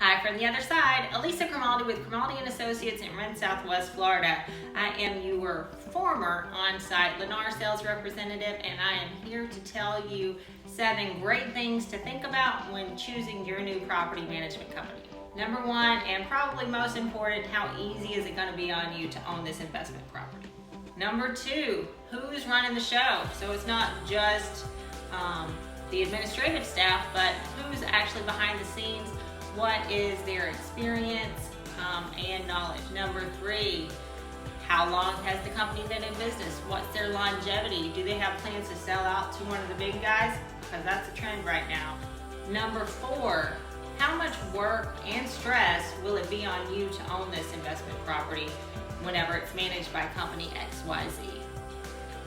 Hi from the other side, Elisa Crimaldi with Crimaldi & Associates in RentSWFL, Florida. I am your former on-site Lennar sales representative, and I am here to tell you 7 great things to think about when choosing your new property management company. Number 1, and probably most important, how easy is it going to be on you to own this investment property? Number 2, who's running the show? So it's not just the administrative staff, but who's actually behind the scenes. What is their experience and knowledge? Number 3, how long has the company been in business? What's their longevity? Do they have plans to sell out to one of the big guys? Because that's a trend right now. Number 4, how much work and stress will it be on you to own this investment property whenever it's managed by company XYZ?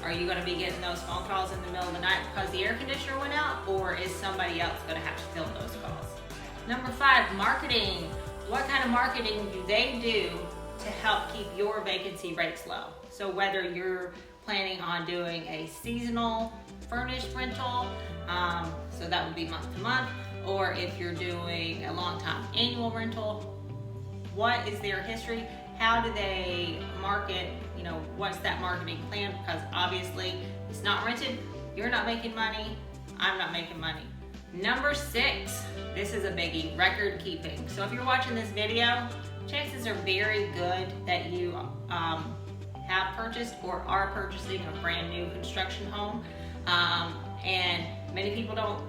Are you going to be getting those phone calls in the middle of the night because the air conditioner went out, or is somebody else going to have to fill those calls? Number 5, marketing. What kind of marketing do they do to help keep your vacancy rates low? So whether you're planning on doing a seasonal furnished rental, so that would be month to month, or if you're doing a long-time annual rental, what is their history? How do they market? What's that marketing plan? Because obviously it's not rented, you're not making money, I'm not making money. Number 6, this is a biggie, record keeping. So if you're watching this video, chances are very good that you have purchased or are purchasing a brand new construction home. And many people don't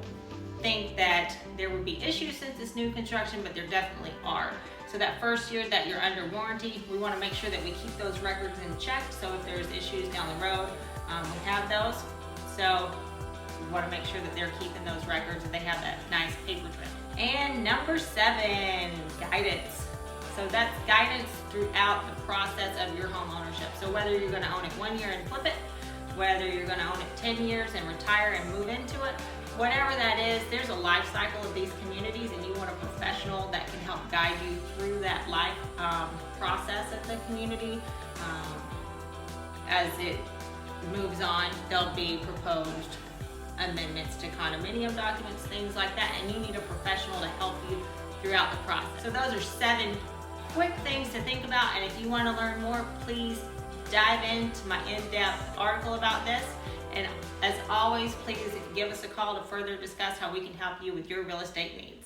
think that there would be issues since it's new construction, but there definitely are. So that first year that you're under warranty, we want to make sure that we keep those records in check. So if there's issues down the road, we have those. So we want to make sure that they're keeping those records and they have that nice paper trail. And number 7, guidance. So that's guidance throughout the process of your home ownership. So whether you're going to own it 1 year and flip it, whether you're going to own it 10 years and retire and move into it, whatever that is, there's a life cycle of these communities, and you want a professional that can help guide you through that life process of the community. As it moves on, there'll be proposed amendments to condominium documents, things like that, and you need a professional to help you throughout the process. So those are 7 quick things to think about, and if you want to learn more, please dive into my in-depth article about this. And as always, please give us a call to further discuss how we can help you with your real estate needs.